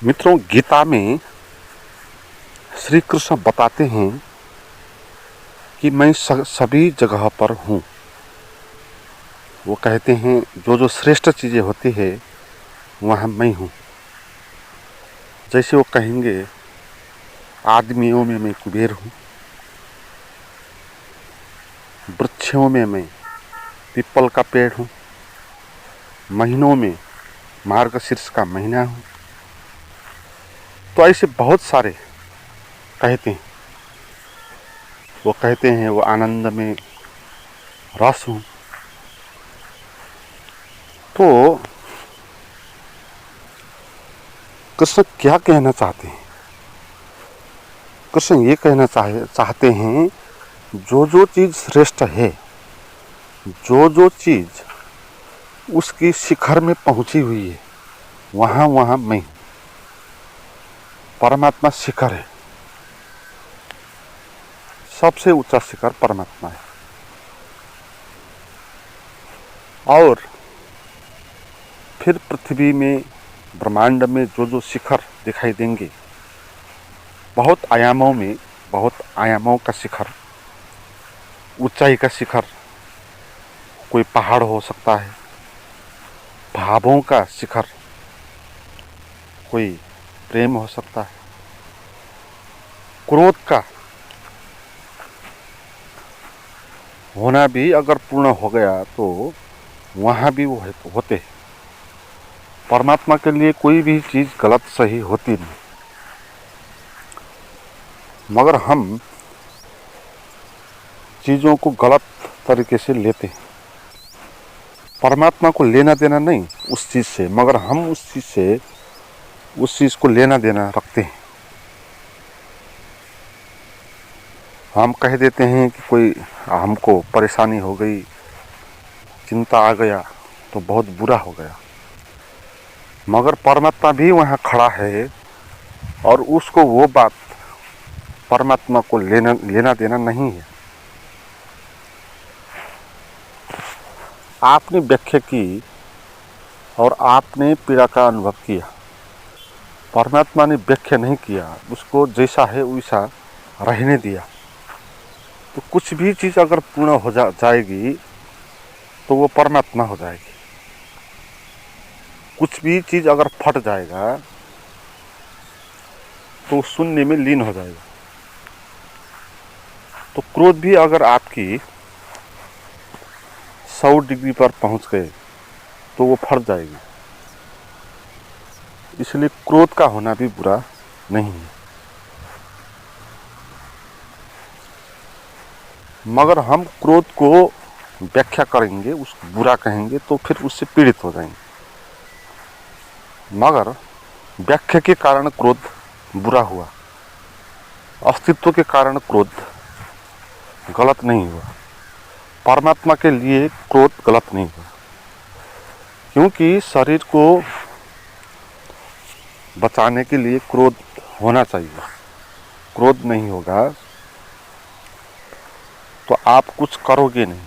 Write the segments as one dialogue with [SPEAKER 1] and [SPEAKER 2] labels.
[SPEAKER 1] मित्रों, गीता में श्री कृष्ण बताते हैं कि मैं सभी जगह पर हूँ। वो कहते हैं जो जो श्रेष्ठ चीज़ें होती है वहाँ मैं हूँ। जैसे वो कहेंगे आदमियों में मैं कुबेर हूँ, वृक्षों में मैं पीपल का पेड़ हूँ, महीनों में मार्गशीर्ष का महीना हूँ। तो ऐसे बहुत सारे कहते हैं। वो कहते हैं वो आनंद में रस हूँ। तो कृष्ण क्या कहना चाहते हैं? कृष्ण ये कहना चाहते हैं जो जो चीज़ श्रेष्ठ है, जो जो चीज़ उसकी शिखर में पहुंची हुई है, वहाँ वहाँ मैं हूँ। परमात्मा शिखर है, सबसे ऊंचा शिखर परमात्मा है। और फिर पृथ्वी में ब्रह्मांड में जो जो शिखर दिखाई देंगे, बहुत आयामों का शिखर, ऊंचाई का शिखर, कोई पहाड़ हो सकता है, भावों का शिखर, कोई प्रेम हो सकता है, क्रोध का होना भी अगर पूर्ण हो गया तो वहाँ भी वो होते हैं। परमात्मा के लिए कोई भी चीज़ गलत सही होती नहीं, मगर हम चीज़ों को गलत तरीके से लेते हैं। परमात्मा को लेना देना नहीं उस चीज़ से, मगर हम उस चीज़ को लेना देना रखते हैं। हम कह देते हैं कि कोई हमको परेशानी हो गई, चिंता आ गया तो बहुत बुरा हो गया, मगर परमात्मा भी वहाँ खड़ा है और उसको वो बात परमात्मा को लेना देना नहीं है। आपने व्याख्या की और आपने पीड़ा का अनुभव किया, परमात्मा ने व्याख्या नहीं किया, उसको जैसा है वैसा रहने दिया। तो कुछ भी चीज़ अगर पूर्ण हो जाएगी तो वो परमात्मा हो जाएगी। कुछ भी चीज़ अगर फट जाएगा तो शून्य में लीन हो जाएगा। तो क्रोध भी अगर आपकी 100 डिग्री पर पहुंच गए तो वो फट जाएगी। इसलिए क्रोध का होना भी बुरा नहीं है, मगर हम क्रोध को व्याख्या करेंगे, उसको बुरा कहेंगे तो फिर उससे पीड़ित हो जाएंगे। मगर व्याख्या के कारण क्रोध बुरा हुआ, अस्तित्व के कारण क्रोध गलत नहीं हुआ। परमात्मा के लिए क्रोध गलत नहीं हुआ, क्योंकि शरीर को बचाने के लिए क्रोध होना चाहिए। क्रोध नहीं होगा तो आप कुछ करोगे नहीं,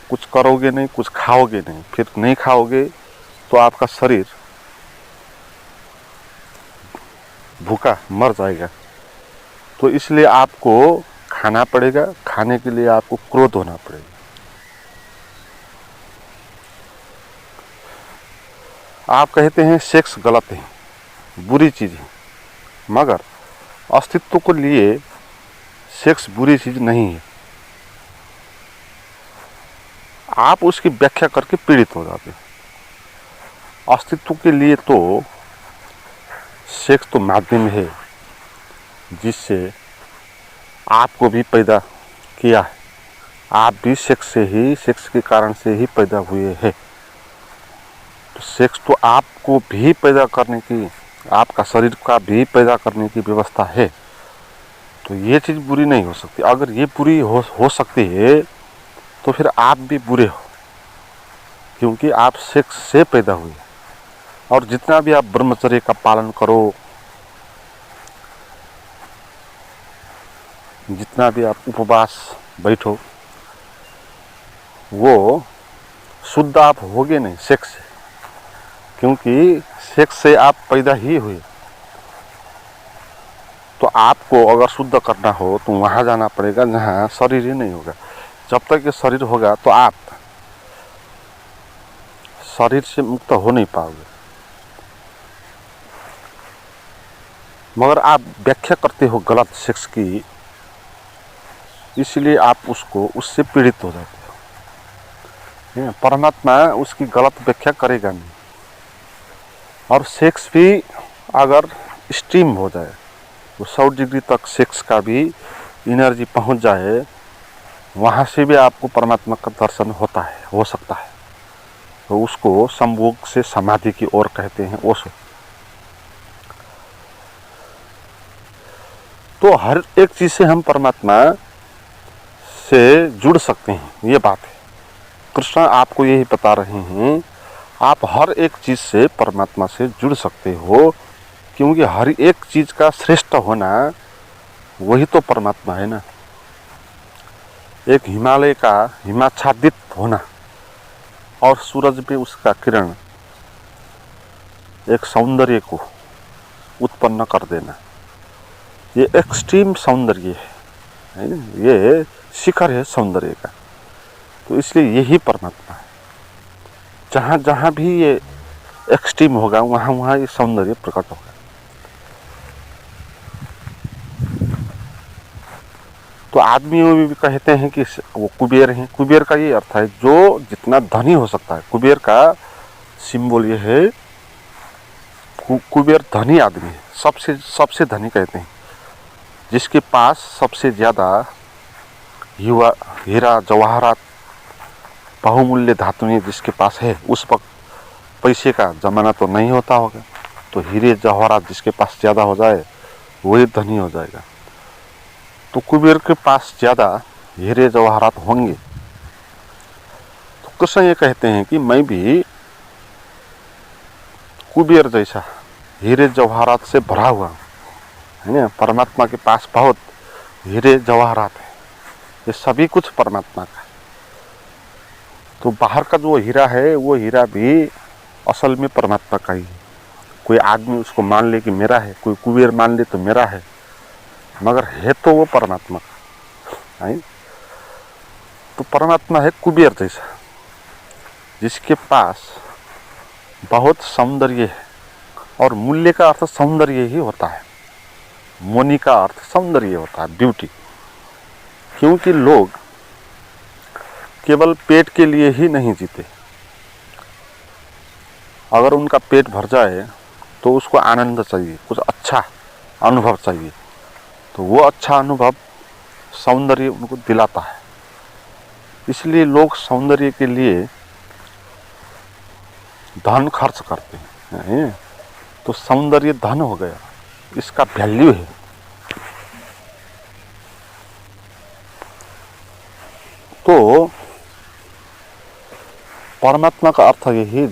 [SPEAKER 1] कुछ खाओगे नहीं, फिर नहीं खाओगे तो आपका शरीर भूखा मर जाएगा। तो इसलिए आपको खाना पड़ेगा, खाने के लिए आपको क्रोध होना पड़ेगा। आप कहते हैं सेक्स गलत है, बुरी चीज़ है, मगर अस्तित्व के लिए सेक्स बुरी चीज़ नहीं है। आप उसकी व्याख्या करके पीड़ित हो जाते हैं। अस्तित्व के लिए तो सेक्स तो माध्यम है जिससे आपको भी पैदा किया है। आप भी सेक्स के कारण से ही पैदा हुए हैं। तो सेक्स तो आपको भी पैदा करने की, आपका शरीर का भी पैदा करने की व्यवस्था है। तो ये चीज़ बुरी नहीं हो सकती। अगर ये बुरी हो सकती है तो फिर आप भी बुरे हो, क्योंकि आप सेक्स से पैदा हुए। और जितना भी आप ब्रह्मचर्य का पालन करो, जितना भी आप उपवास बैठो, वो शुद्ध आप होगे नहीं सेक्स से, क्योंकि सेक्स से आप पैदा ही हुए। तो आपको अगर शुद्ध करना हो तो वहाँ जाना पड़ेगा जहाँ शरीर ही नहीं होगा। जब तक ये शरीर होगा तो आप शरीर से मुक्त हो नहीं पाओगे। मगर आप व्याख्या करते हो गलत सेक्स की, इसलिए आप उससे पीड़ित हो जाते हो। परमात्मा उसकी गलत व्याख्या करेगा नहीं। और सेक्स भी अगर स्ट्रीम हो जाए तो 100 डिग्री तक सेक्स का भी एनर्जी पहुंच जाए, वहाँ से भी आपको परमात्मा का दर्शन होता है, हो सकता है। तो उसको संभोग से समाधि की ओर कहते हैं ओशो। तो हर एक चीज़ से हम परमात्मा से जुड़ सकते हैं, ये बात है। कृष्ण आपको यही बता रहे हैं, आप हर एक चीज़ से परमात्मा से जुड़ सकते हो, क्योंकि हर एक चीज़ का श्रेष्ठ होना वही तो परमात्मा है ना। एक हिमालय का हिमाच्छादित होना और सूरज में उसका किरण एक सौंदर्य को उत्पन्न कर देना, ये एक्सट्रीम सौंदर्य है ना, ये शिखर है सौंदर्य का। तो इसलिए यही परमात्मा है। जहाँ जहाँ भी ये एक्सट्रीम होगा वहाँ वहाँ ये सौंदर्य प्रकट होगा। तो आदमियों में भी कहते हैं कि वो कुबेर हैं। कुबेर का ये अर्थ है जो जितना धनी हो सकता है। कुबेर का सिंबल ये है, कुबेर धनी आदमी है, सबसे धनी कहते हैं, जिसके पास सबसे ज़्यादा हीरा जवाहरात बहुमूल्य धातुएं जिसके पास है। उस वक्त पैसे का जमाना तो नहीं होता होगा, तो हीरे जवाहरात जिसके पास ज़्यादा हो जाए वही धनी हो जाएगा। तो कुबेर के पास ज़्यादा हीरे जवाहरात होंगे। तो कृष्ण ये कहते हैं कि मैं भी कुबेर जैसा हीरे जवाहरात से भरा हुआ है ना। परमात्मा के पास बहुत हीरे जवाहरात है, ये सभी कुछ परमात्मा का। तो बाहर का जो हीरा है वो हीरा भी असल में परमात्मा का ही है। कोई आदमी उसको मान ले कि मेरा है, कोई कुबेर मान ले तो मेरा है, मगर है तो वो परमात्मा का है। तो परमात्मा है कुबेर जैसा, जिसके पास बहुत सौंदर्य है। और मूल्य का अर्थ सौंदर्य ही होता है, मोनी का अर्थ सौंदर्य होता है, ब्यूटी। क्योंकि लोग केवल पेट के लिए ही नहीं जीते। अगर उनका पेट भर जाए तो उसको आनंद चाहिए, कुछ अच्छा अनुभव चाहिए, तो वो अच्छा अनुभव सौंदर्य उनको दिलाता है। इसलिए लोग सौंदर्य के लिए धन खर्च करते हैं। तो सौंदर्य धन हो गया, इसका वैल्यू है। तो परमात्मा का अर्थ यही है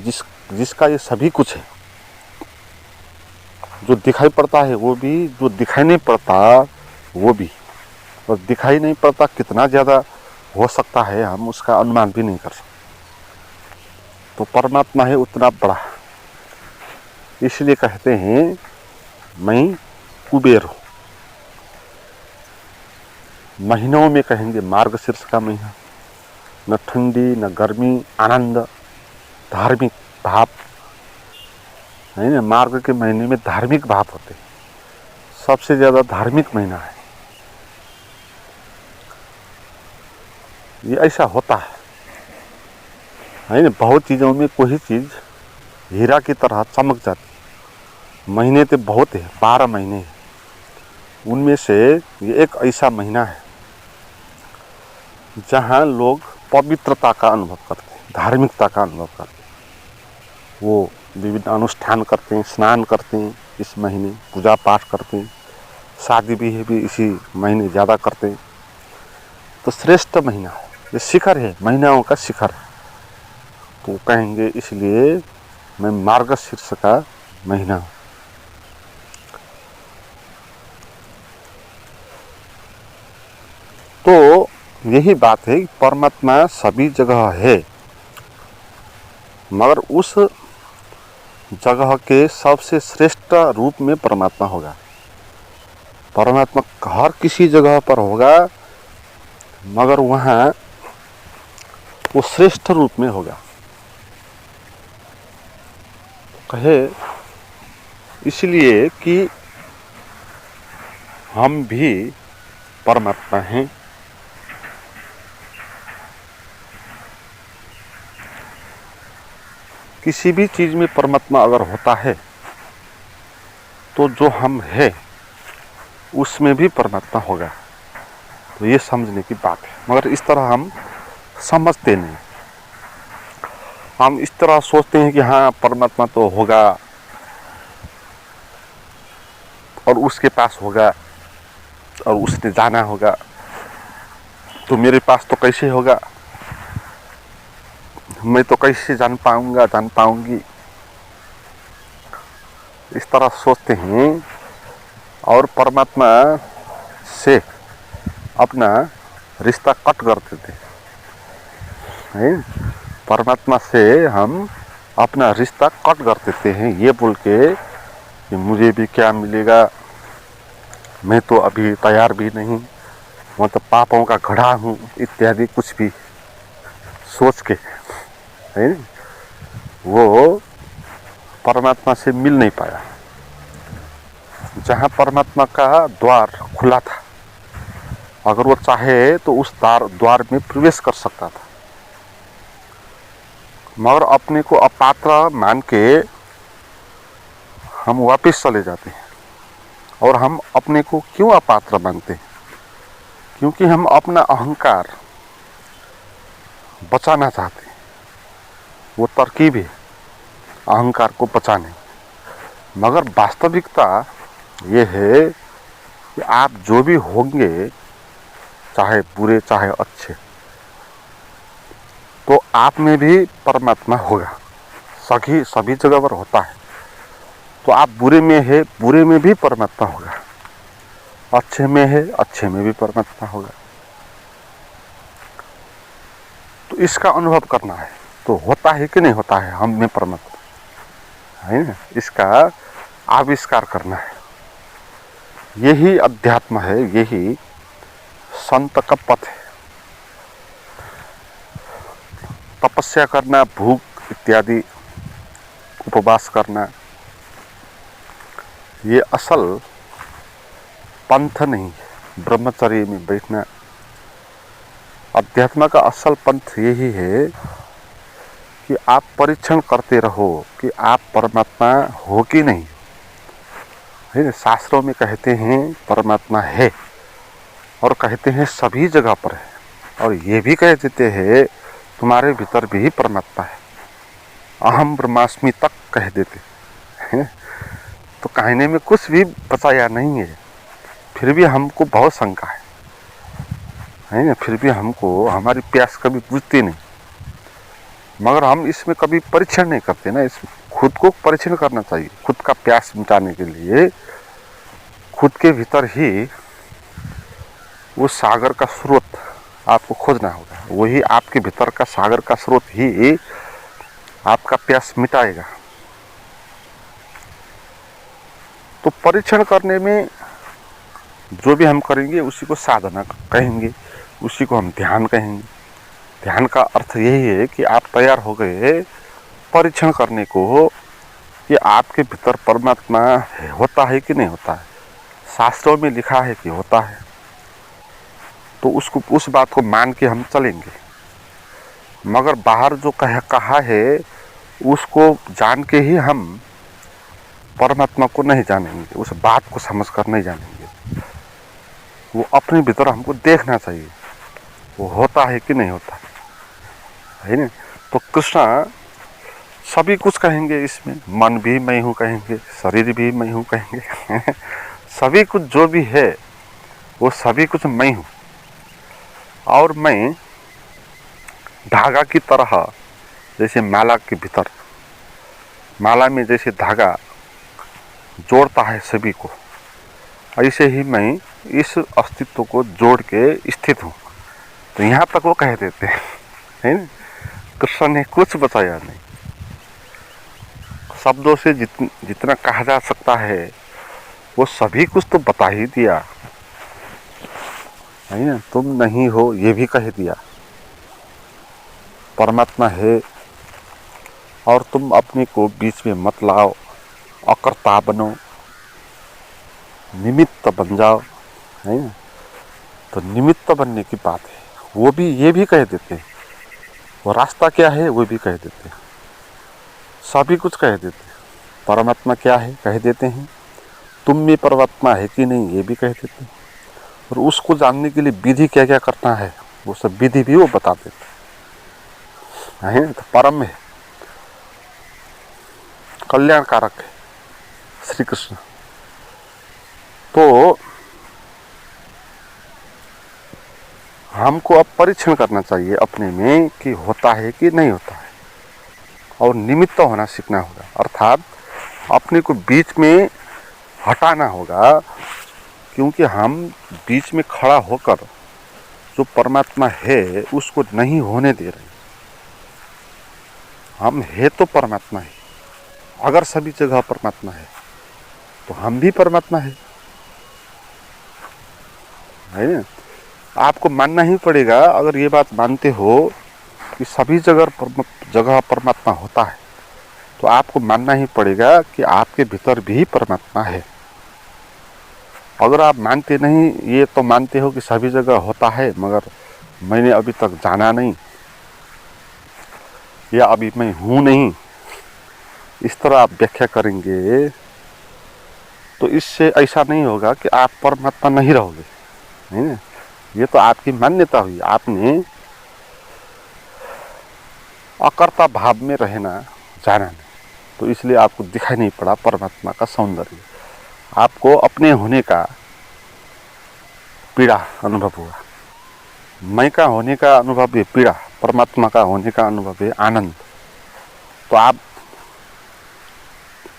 [SPEAKER 1] जिसका ये सभी कुछ है। जो दिखाई पड़ता है वो भी, जो दिखाई नहीं पड़ता वो भी। और दिखाई नहीं पड़ता कितना ज़्यादा हो सकता है हम उसका अनुमान भी नहीं कर सकते। तो परमात्मा है उतना बड़ा, इसलिए कहते हैं मैं कुबेर हूँ। महीनों में कहेंगे मार्गशीर्ष का महीना, न ठंडी न गर्मी, आनंद, धार्मिक भाव है ना। मार्ग के महीने में धार्मिक भाव होते हैं, सबसे ज़्यादा धार्मिक महीना है। ये ऐसा होता है ना। बहुत चीज़ों में कोई चीज़ हीरा की तरह चमक जाती है। महीने तो बहुत है, 12 महीने हैं, उनमें से ये एक ऐसा महीना है जहाँ लोग पवित्रता का अनुभव करते हैं, धार्मिकता का अनुभव करते हैं। वो विभिन्न अनुष्ठान करते हैं, स्नान करते हैं, इस महीने पूजा पाठ करते हैं, शादी भी इसी महीने ज़्यादा करते हैं। तो श्रेष्ठ महीना है, ये शिखर है, महीनाओं का शिखर है। तो कहेंगे इसलिए मैं मार्गशीर्ष का महीना हूँ। तो यही बात है कि परमात्मा सभी जगह है, मगर उस जगह के सबसे श्रेष्ठ रूप में परमात्मा होगा। परमात्मा हर किसी जगह पर होगा, मगर वहाँ वो श्रेष्ठ रूप में होगा। कहे इसलिए कि हम भी परमात्मा हैं। किसी भी चीज में परमात्मा अगर होता है तो जो हम हैं उसमें भी परमात्मा होगा। तो ये समझने की बात है, मगर इस तरह हम समझते नहीं। हम इस तरह सोचते हैं कि हाँ परमात्मा तो होगा और उसके पास होगा और उसने जाना होगा, तो मेरे पास तो कैसे होगा, मैं तो कैसे जान पाऊंगी, इस तरह सोचते हैं और परमात्मा से अपना रिश्ता कट कर देते हैं। परमात्मा से हम अपना रिश्ता कट कर देते हैं, ये बोल के कि मुझे भी क्या मिलेगा, मैं तो अभी तैयार भी नहीं, मैं तो पापों का घड़ा हूँ, इत्यादि कुछ भी सोच के है वो परमात्मा से मिल नहीं पाया। जहाँ परमात्मा का द्वार खुला था, अगर वो चाहे तो उस द्वार में प्रवेश कर सकता था, मगर अपने को अपात्र मान के हम वापस चले जाते हैं। और हम अपने को क्यों अपात्र मानते हैं? क्योंकि हम अपना अहंकार बचाना चाहते हैं। वो तरकीब है अहंकार को बचाने, मगर वास्तविकता ये है कि आप जो भी होंगे, चाहे बुरे चाहे अच्छे, तो आप में भी परमात्मा होगा। सभी जगह पर होता है। तो आप बुरे में है, बुरे में भी परमात्मा होगा, अच्छे में है, अच्छे में भी परमात्मा होगा। तो इसका अनुभव करना है, तो होता है कि नहीं होता है हम में परमात्मा, है ना? इसका आविष्कार करना है। यही अध्यात्म है, यही संत का पथ है। तपस्या करना, भूख इत्यादि उपवास करना, ये असल पंथ नहीं है। ब्रह्मचर्य में बैठना, अध्यात्म का असल पंथ यही है कि आप परीक्षण करते रहो कि आप परमात्मा हो कि नहीं है। शास्त्रों में कहते हैं परमात्मा है, और कहते हैं सभी जगह पर है, और ये भी कह देते हैं तुम्हारे भीतर भी परमात्मा है, अहम ब्रह्मास्मि तक कह देते हैं। तो कहने में कुछ भी बचाया नहीं है, फिर भी हमको बहुत शंका है ना? फिर भी हमको हमारी प्यास कभी बुझती नहीं, मगर हम इसमें कभी परीक्षण नहीं करते ना। इसमें खुद को परीक्षण करना चाहिए। खुद का प्यास मिटाने के लिए खुद के भीतर ही वो सागर का स्रोत आपको खोजना होगा। वही आपके भीतर का सागर का स्रोत ही आपका प्यास मिटाएगा। तो परीक्षण करने में जो भी हम करेंगे उसी को साधना कहेंगे, उसी को हम ध्यान कहेंगे। ध्यान का अर्थ यही है कि आप तैयार हो गए परीक्षण करने को कि आपके भीतर परमात्मा होता है कि नहीं होता है। शास्त्रों में लिखा है कि होता है, तो उस बात को मान के हम चलेंगे। मगर बाहर जो कहा है उसको जान के ही हम परमात्मा को नहीं जानेंगे, उस बात को समझकर नहीं जानेंगे। वो अपने भीतर हमको देखना चाहिए वो होता है कि नहीं होता है ना। तो कृष्ण सभी कुछ कहेंगे, इसमें मन भी मैं हूँ कहेंगे, शरीर भी मैं हूँ कहेंगे सभी कुछ जो भी है वो सभी कुछ मैं हूँ। और मैं धागा की तरह, जैसे माला के भीतर, माला में जैसे धागा जोड़ता है सभी को, ऐसे ही मैं इस अस्तित्व को जोड़ के स्थित हूँ। तो यहाँ तक वो कह देते हैं, है ना? कृष्ण ने कुछ बताया नहीं, शब्दों से जितना कहा जा सकता है वो सभी कुछ तो बता ही दिया है ना। तुम नहीं हो ये भी कह दिया, परमात्मा है, और तुम अपने को बीच में मत लाओ, अकर्ता बनो, निमित्त बन जाओ, है ना। तो निमित्त बनने की बात है, वो भी ये भी कह देते हैं। वो रास्ता क्या है वो भी कह देते हैं, सभी कुछ कह देते हैं। परमात्मा क्या है कह देते हैं, तुम में परमात्मा है कि नहीं ये भी कह देते हैं, और उसको जानने के लिए विधि क्या क्या करना है वो सब विधि भी वो बता देते हैं। तो परम है, कल्याणकारक है श्री कृष्ण। तो हमको अब परीक्षण करना चाहिए अपने में कि होता है कि नहीं होता है, और निमित्त होना सीखना होगा, अर्थात अपने को बीच में हटाना होगा, क्योंकि हम बीच में खड़ा होकर जो परमात्मा है उसको नहीं होने दे रहे। हम है तो परमात्मा है, अगर सभी जगह परमात्मा है तो हम भी परमात्मा है ना। आपको मानना ही पड़ेगा, अगर ये बात मानते हो कि सभी जगह परमात्मा होता है तो आपको मानना ही पड़ेगा कि आपके भीतर भी परमात्मा है। अगर आप मानते नहीं, ये तो मानते हो कि सभी जगह होता है मगर मैंने अभी तक जाना नहीं, या अभी मैं हूँ नहीं, इस तरह आप व्याख्या करेंगे तो इससे ऐसा नहीं होगा कि आप परमात्मा नहीं रहोगे, है ना। ये तो आपकी मान्यता हुई, आपने अकर्ता भाव में रहना जाना नहीं, तो इसलिए आपको दिखाई नहीं पड़ा परमात्मा का सौंदर्य। आपको अपने होने का पीड़ा अनुभव हुआ, मैं का होने का अनुभव है पीड़ा, परमात्मा का होने का अनुभव है आनंद। तो आप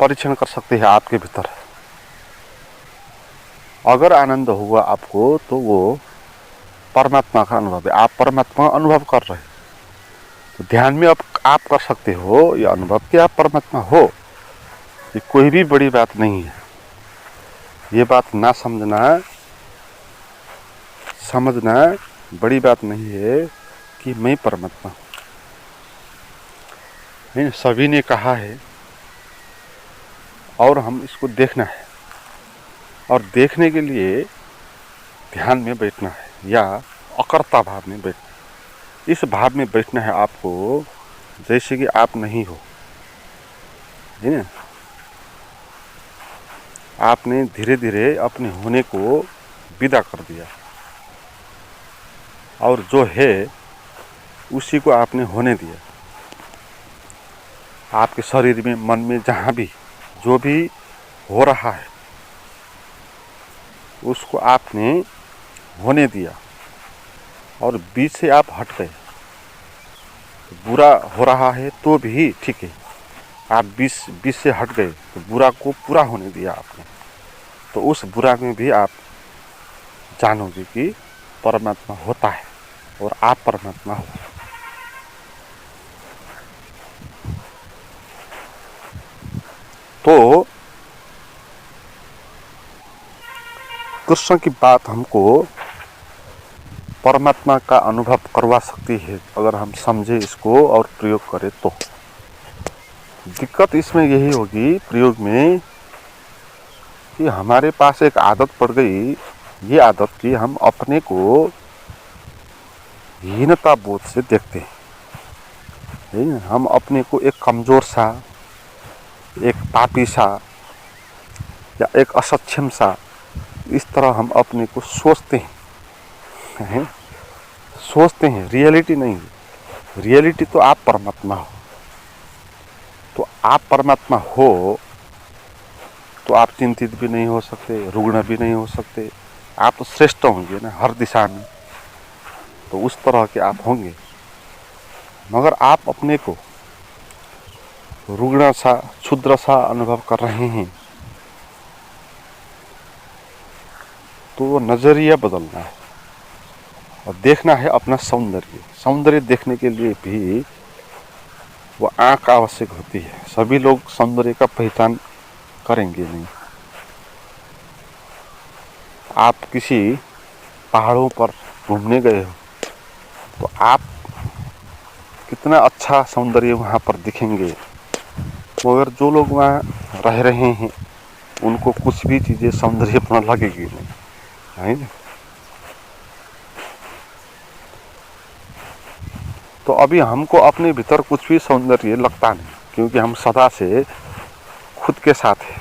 [SPEAKER 1] परीक्षण कर सकते हैं आपके भीतर, अगर आनंद हुआ आपको तो वो परमात्मा का अनुभव है, आप परमात्मा अनुभव कर रहे हैं। तो ध्यान में अब आप कर सकते हो ये अनुभव कि आप परमात्मा हो। ये कोई भी बड़ी बात नहीं है, ये बात ना समझना बड़ी बात नहीं है कि मैं परमात्मा हूँ। सभी ने कहा है और हम इसको देखना है, और देखने के लिए ध्यान में बैठना है या अकर्ता भाव में बैठना है। इस भाव में बैठना है आपको जैसे कि आप नहीं हो, है ना। आपने धीरे धीरे अपने होने को विदा कर दिया, और जो है उसी को आपने होने दिया। आपके शरीर में, मन में, जहाँ भी जो भी हो रहा है उसको आपने होने दिया, और बीच से आप हट गए। बुरा हो रहा है तो भी ठीक है, आप बीच से हट गए तो बुरा को पूरा होने दिया आपने। तो उस बुरा में भी आप जानोगे कि परमात्मा होता है और आप परमात्मा हो। तो कृष्ण की बात हमको परमात्मा का अनुभव करवा सकती है अगर हम समझे इसको और प्रयोग करें तो। दिक्कत इसमें यही होगी प्रयोग में कि हमारे पास एक आदत पड़ गई, ये आदत कि हम अपने को हीनता बोध से देखते हैं। हम अपने को एक कमजोर सा, एक पापी सा या एक असक्षम सा, इस तरह हम अपने को सोचते हैं। सोचते हैं, रियलिटी नहीं है। रियलिटी तो आप परमात्मा हो। तो आप परमात्मा हो तो आप चिंतित भी नहीं हो सकते, रुग्ण भी नहीं हो सकते, आप तो श्रेष्ठ होंगे ना हर दिशा में। तो उस तरह के आप होंगे। मगर आप अपने को रुग्ण सा, क्षुद्र सा अनुभव कर रहे हैं, तो नजरिया बदलना है और देखना है अपना सौंदर्य। सौंदर्य देखने के लिए भी वो आँख आवश्यक होती है। सभी लोग सौंदर्य का पहचान करेंगे नहीं। आप किसी पहाड़ों पर घूमने गए हो तो आप कितना अच्छा सौंदर्य वहाँ पर दिखेंगे, मगर जो लोग वहाँ रह रहे हैं उनको कुछ भी चीज़ें सौंदर्यपूर्ण लगेगी नहीं, है ना। तो अभी हमको अपने भीतर कुछ भी सौंदर्य लगता नहीं, क्योंकि हम सदा से खुद के साथ है,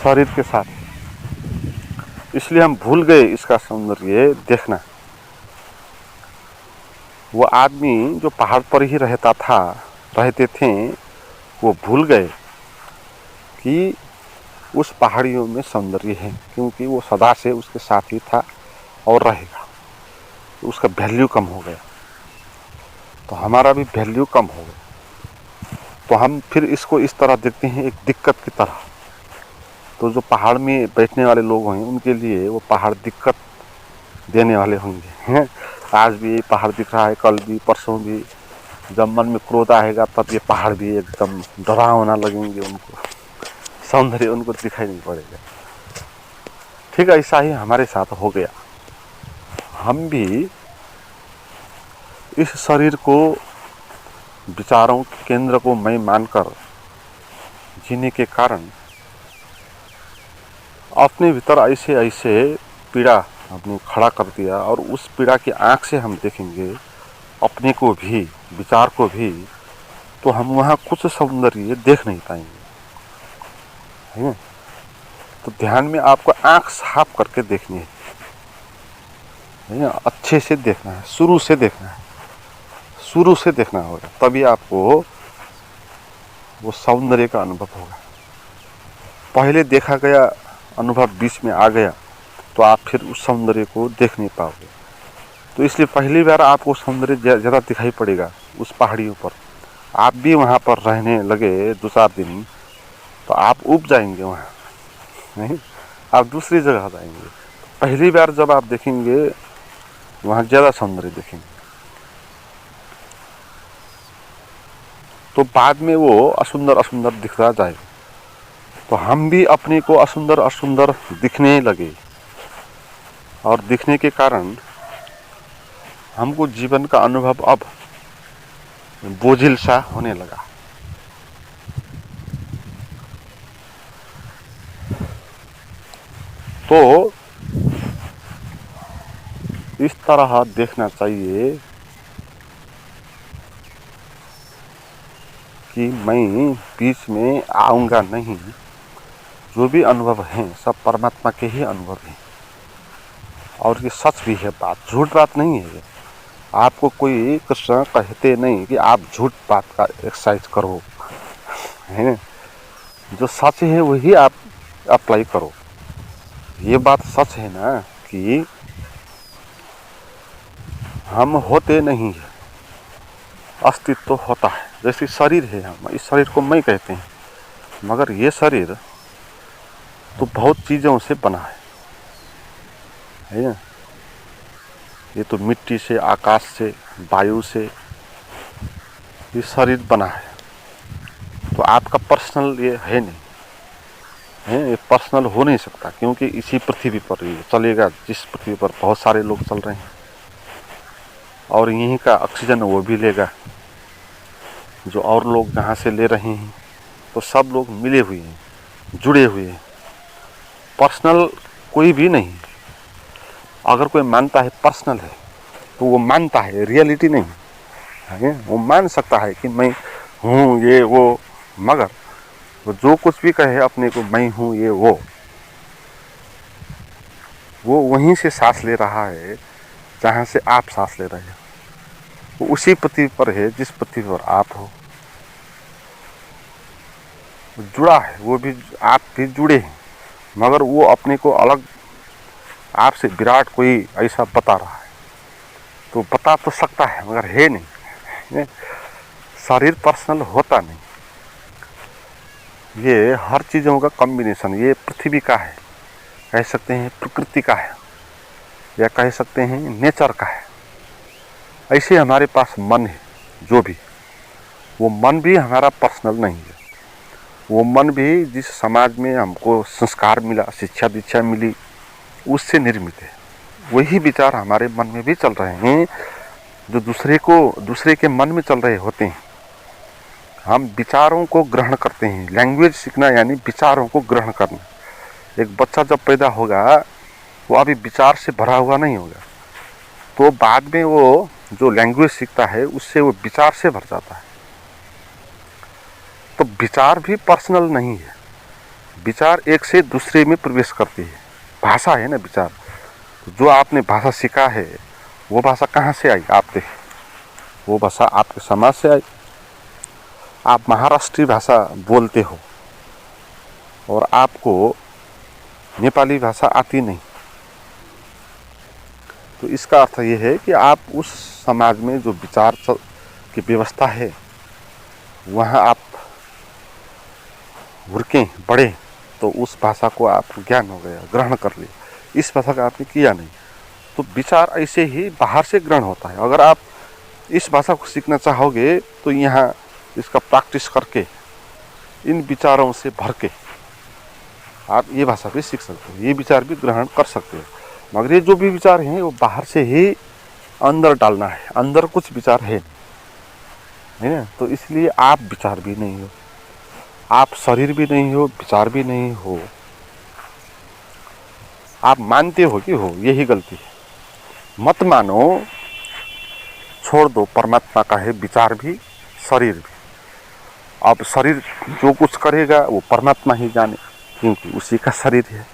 [SPEAKER 1] शरीर के साथ है, इसलिए हम भूल गए इसका सौंदर्य देखना। वो आदमी जो पहाड़ पर ही रहते थे, वो भूल गए कि उस पहाड़ियों में सौंदर्य है, क्योंकि वो सदा से उसके साथ ही था और रहेगा। तो उसका वैल्यू कम हो गया, तो हमारा भी वैल्यू कम हो गया। तो हम फिर इसको इस तरह देखते हैं, एक दिक्कत की तरह। तो जो पहाड़ में बैठने वाले लोग हैं उनके लिए वो पहाड़ दिक्कत देने वाले होंगे। आज भी ये पहाड़ दिख रहा है, कल भी, परसों भी। जब मन में क्रोध आएगा तब ये पहाड़ भी एकदम डरावना लगेंगे, उनको सौंदर्य उनको दिखाई नहीं पड़ेगा। ठीक ऐसा ही हमारे साथ हो गया। हम भी इस शरीर को, विचारों के केंद्र को मैं मानकर जीने के कारण अपने भीतर ऐसे ऐसे पीड़ा अपने खड़ा कर दिया, और उस पीड़ा की आंख से हम देखेंगे अपने को भी, विचार को भी, तो हम वहाँ कुछ सौंदर्य देख नहीं पाएंगे, है ना। तो ध्यान में आपको आंख साफ करके देखनी है ना, अच्छे से देखना है, शुरू से देखना है, शुरू से देखना होगा, तभी आपको वो सौंदर्य का अनुभव होगा। पहले देखा गया अनुभव बीच में आ गया तो आप फिर उस सौंदर्य को देख नहीं पाओगे। तो इसलिए पहली बार आपको सौंदर्य ज़्यादा दिखाई पड़ेगा उस पहाड़ियों पर। आप भी वहाँ पर रहने लगे 2-4 दिन तो आप उब जाएंगे, वहाँ नहीं, आप दूसरी जगह जाएंगे। पहली बार जब आप देखेंगे वहाँ ज़्यादा सौंदर्य देखेंगे, तो बाद में वो असुंदर असुंदर दिखता जाएगा। तो हम भी अपने को असुंदर असुंदर दिखने लगे, और दिखने के कारण हमको जीवन का अनुभव अब बोझिल सा होने लगा। तो इस तरह देखना चाहिए कि मैं बीच में आऊँगा नहीं, जो भी अनुभव हैं सब परमात्मा के ही अनुभव हैं, और ये सच भी है, बात झूठ बात नहीं है। आपको कोई कृष्ण कहते नहीं कि आप झूठ बात का एक्सरसाइज करो, है, जो सच है वही आप अप्लाई करो। ये बात सच है ना कि हम होते नहीं है, अस्तित्व होता है। जैसे शरीर है, हम इस शरीर को मैं कहते हैं, मगर ये शरीर तो बहुत चीज़ों से बना है ना। ये तो मिट्टी से, आकाश से, वायु से ये शरीर बना है। तो आपका पर्सनल ये है नहीं है, ये पर्सनल हो नहीं सकता, क्योंकि इसी पृथ्वी पर ये चलेगा जिस पृथ्वी पर बहुत सारे लोग चल रहे हैं, और यहीं का ऑक्सीजन वो भी लेगा जो और लोग जहाँ से ले रहे हैं। तो सब लोग मिले हुए हैं, जुड़े हुए हैं, पर्सनल कोई भी नहीं। अगर कोई मानता है पर्सनल है तो वो मानता है, रियलिटी नहीं है। वो मान सकता है कि मैं हूँ ये वो, मगर वो जो कुछ भी कहे अपने को मैं हूँ ये वो वहीं से सांस ले रहा है जहाँ से आप सांस ले रहे हो। वो उसी पृथ्वी पर है जिस पृथ्वी पर आप हो, जुड़ा है वो भी, आप भी जुड़े हैं, मगर वो अपने को अलग आपसे विराट कोई ऐसा बता रहा है। तो बता तो सकता है मगर है नहीं। शरीर पर्सनल होता नहीं, ये हर चीज़ों का कॉम्बिनेशन, ये पृथ्वी का है, कह सकते हैं प्रकृति का है, या कह सकते हैं नेचर का है। ऐसे हमारे पास मन है जो भी, वो मन भी हमारा पर्सनल नहीं है। वो मन भी जिस समाज में हमको संस्कार मिला, शिक्षा दीक्षा मिली, उससे निर्मित है। वही विचार हमारे मन में भी चल रहे हैं जो दूसरे के मन में चल रहे होते हैं। हम विचारों को ग्रहण करते हैं। लैंग्वेज सीखना यानी विचारों को ग्रहण करना। एक बच्चा जब पैदा होगा वो अभी विचार से भरा हुआ नहीं होगा, तो बाद में वो जो लैंग्वेज सीखता है उससे वो विचार से भर जाता है। तो विचार भी पर्सनल नहीं है। विचार एक से दूसरे में प्रवेश करती है। भाषा है ना विचार। तो जो आपने भाषा सीखा है वो भाषा कहाँ से आई? आपसे। वो भाषा आपके समाज से आई। आप महाराष्ट्रीय भाषा बोलते हो और आपको नेपाली भाषा आती नहीं, तो इसका अर्थ ये है कि आप उस समाज में जो विचार की व्यवस्था है वहाँ आप हुर्के बढ़े, तो उस भाषा को आप ज्ञान हो गया, ग्रहण कर लिया। इस भाषा का आपने किया नहीं, तो विचार ऐसे ही बाहर से ग्रहण होता है। अगर आप इस भाषा को सीखना चाहोगे तो यहाँ इसका प्रैक्टिस करके इन विचारों से भर के आप ये भाषा भी सीख सकते हो, ये विचार भी ग्रहण कर सकते हो। मगर ये जो भी विचार हैं वो बाहर से ही अंदर डालना है। अंदर कुछ विचार है ना। तो इसलिए आप विचार भी नहीं हो, आप शरीर भी नहीं हो, विचार भी नहीं हो। आप मानते हो कि हो, यही गलती है। मत मानो, छोड़ दो। परमात्मा का है विचार भी, शरीर भी। अब शरीर जो कुछ करेगा वो परमात्मा ही जाने, क्योंकि उसी का शरीर है।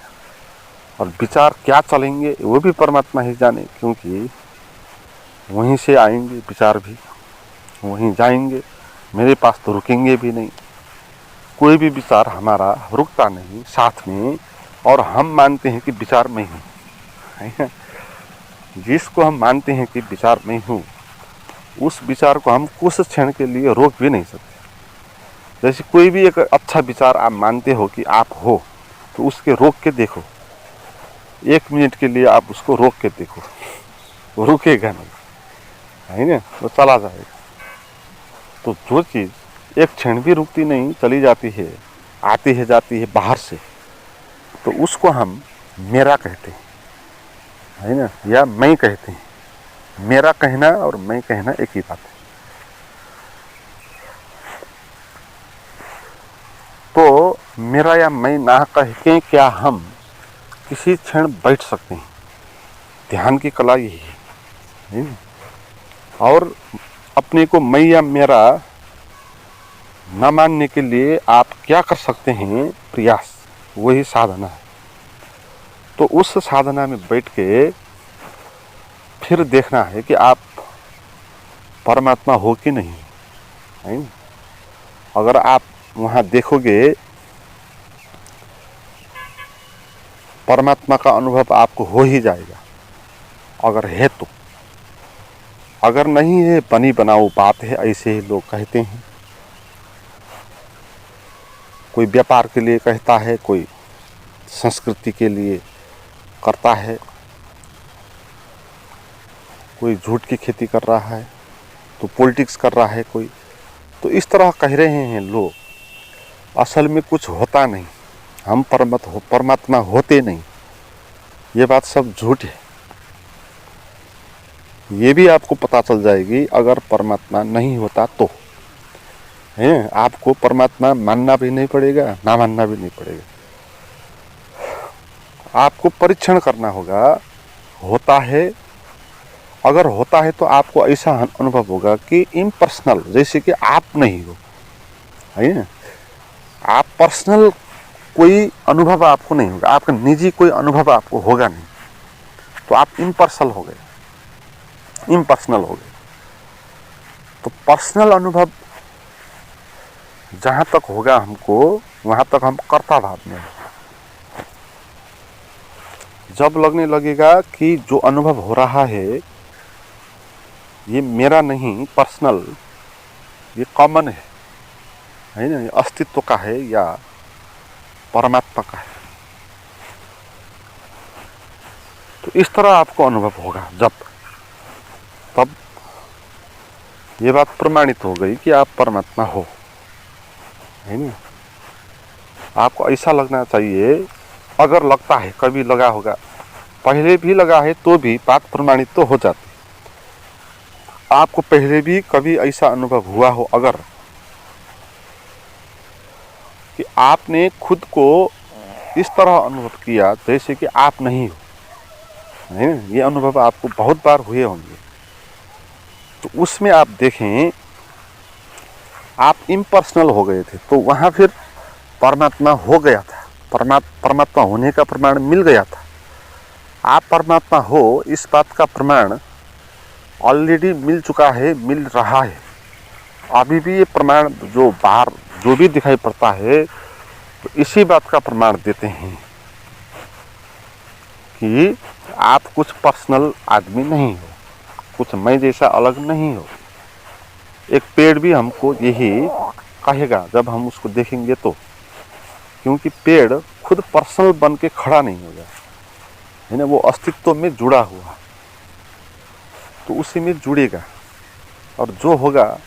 [SPEAKER 1] और विचार क्या चलेंगे वो भी परमात्मा ही जाने, क्योंकि वहीं से आएंगे विचार भी, वहीं जाएंगे। मेरे पास तो रुकेंगे भी नहीं। कोई भी विचार हमारा रुकता नहीं साथ में। और हम मानते हैं कि विचार में हूँ। जिसको हम मानते हैं कि विचार में हूँ, उस विचार को हम कुछ क्षण के लिए रोक भी नहीं सकते। जैसे कोई भी एक अच्छा विचार आप मानते हो कि आप हो, तो उसके रोक के देखो। 1 मिनट के लिए आप उसको रोक के देखो, वो रुकेगा नहीं, है ना, वो चला जाएगा। तो जो चीज़ एक क्षण भी रुकती नहीं, चली जाती है, आती है जाती है बाहर से, तो उसको हम मेरा कहते हैं, है ना, या मैं कहते हैं। मेरा कहना और मैं कहना एक ही बात है। तो मेरा या मैं ना कह के क्या हम किसी क्षण बैठ सकते हैं? ध्यान की कला यही है। और अपने को मैं या मेरा न मानने के लिए आप क्या कर सकते हैं? प्रयास, वही साधना है। तो उस साधना में बैठ के फिर देखना है कि आप परमात्मा हो कि नहीं, है ना? अगर आप वहाँ देखोगे, परमात्मा का अनुभव आपको हो ही जाएगा, अगर है तो। अगर नहीं है, बनी बनाऊ बात है, ऐसे ही लोग कहते हैं। कोई व्यापार के लिए कहता है, कोई संस्कृति के लिए करता है, कोई झूठ की खेती कर रहा है, तो पॉलिटिक्स कर रहा है कोई। तो इस तरह कह रहे हैं लोग। असल में कुछ होता नहीं। हम परमात्मा होते नहीं। ये बात सब झूठ है। ये भी आपको पता चल जाएगी अगर परमात्मा नहीं होता तो, है। आपको परमात्मा मानना भी नहीं पड़ेगा, ना मानना भी नहीं पड़ेगा। आपको परीक्षण करना होगा, होता है। अगर होता है तो आपको ऐसा अनुभव होगा कि इम्पर्सनल, जैसे कि आप नहीं हो, है ना। आप पर्सनल कोई अनुभव आपको नहीं होगा, आपका निजी कोई अनुभव आपको होगा नहीं, तो आप इम्पर्सनल हो गए, इम्पर्सनल हो गए। तो पर्सनल अनुभव जहाँ तक होगा हमको, वहाँ तक हम कर्ता भाव में हैं। जब लगने लगेगा कि जो अनुभव हो रहा है ये मेरा नहीं, पर्सनल, ये कॉमन है ना, ये अस्तित्व का है या परमात्मा का है, तो इस तरह आपको अनुभव होगा। जब तब ये बात प्रमाणित हो गई कि आप परमात्मा हो, है ना। आपको ऐसा लगना चाहिए, अगर लगता है, कभी लगा होगा, पहले भी लगा है तो भी बात प्रमाणित तो हो जाती। आपको पहले भी कभी ऐसा अनुभव हुआ हो अगर, कि आपने खुद को इस तरह अनुभव किया जैसे कि आप नहीं हो, है ना। ये अनुभव आपको बहुत बार हुए होंगे। तो उसमें आप देखें, आप इम्पर्सनल हो गए थे, तो वहाँ फिर परमात्मा हो गया था, परमात्मा होने का प्रमाण मिल गया था। आप परमात्मा हो इस बात का प्रमाण ऑलरेडी मिल चुका है, मिल रहा है। अभी भी ये प्रमाण जो बाहर जो भी दिखाई पड़ता है, तो इसी बात का प्रमाण देते हैं कि आप कुछ पर्सनल आदमी नहीं हो, कुछ मैं जैसा अलग नहीं हो। एक पेड़ भी हमको यही कहेगा जब हम उसको देखेंगे तो, क्योंकि पेड़ खुद पर्सनल बन के खड़ा नहीं होगा, है ना। वो अस्तित्व में जुड़ा हुआ, तो उसी में जुड़ेगा, और जो होगा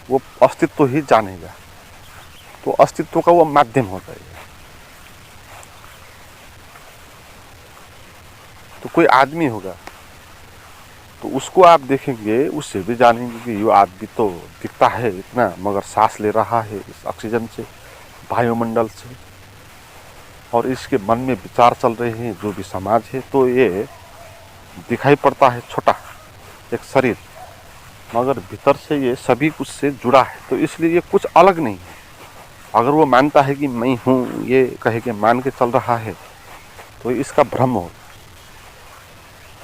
[SPEAKER 1] वो अस्तित्व ही जानेगा, तो अस्तित्व का वो माध्यम हो जाएगा। तो कोई आदमी होगा तो उसको आप देखेंगे, उससे भी जानेंगे कि ये आदमी तो दिखता है इतना, मगर सांस ले रहा है इस ऑक्सीजन से, वायुमंडल से, और इसके मन में विचार चल रहे हैं जो भी समाज है। तो ये दिखाई पड़ता है छोटा एक शरीर, मगर भीतर से ये सभी कुछ से जुड़ा है, तो इसलिए ये कुछ अलग नहीं है। अगर वो मानता है कि मैं हूँ, ये कहे कि मान के चल रहा है, तो इसका भ्रम हो।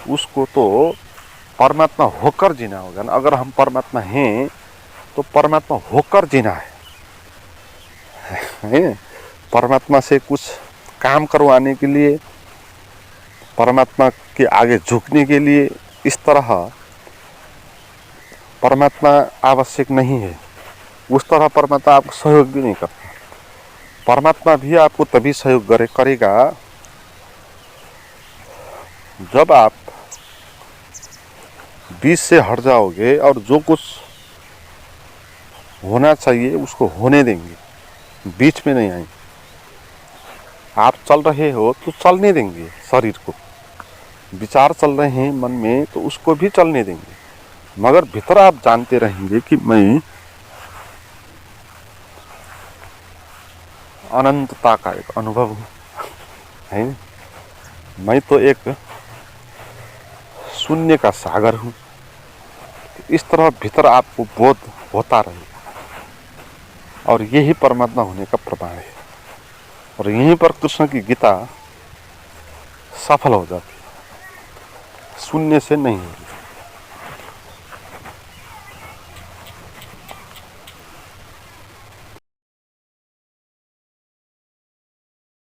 [SPEAKER 1] उसको तो परमात्मा होकर जीना होगा ना। अगर हम परमात्मा हैं तो परमात्मा होकर जीना है। परमात्मा से कुछ काम करवाने के लिए, परमात्मा के आगे झुकने के लिए इस तरह परमात्मा आवश्यक नहीं है। उस तरह परमात्मा आपको सहयोग भी नहीं करता। परमात्मा भी आपको तभी सहयोग करेगा जब आप बीच से हट जाओगे और जो कुछ होना चाहिए उसको होने देंगे, बीच में नहीं आएंगे। आप चल रहे हो तो चलने देंगे, शरीर को विचार चल रहे हैं मन में तो उसको भी चलने देंगे, मगर भीतर आप जानते रहेंगे कि मैं अनंतता का एक अनुभव हूँ, है। मैं तो एक शून्य का सागर हूँ। इस तरह भीतर आपको बोध होता रहेगा, और यही परमात्मा होने का प्रमाण है। और यहीं पर कृष्ण की गीता सफल हो जाती है, शून्य से नहीं होती।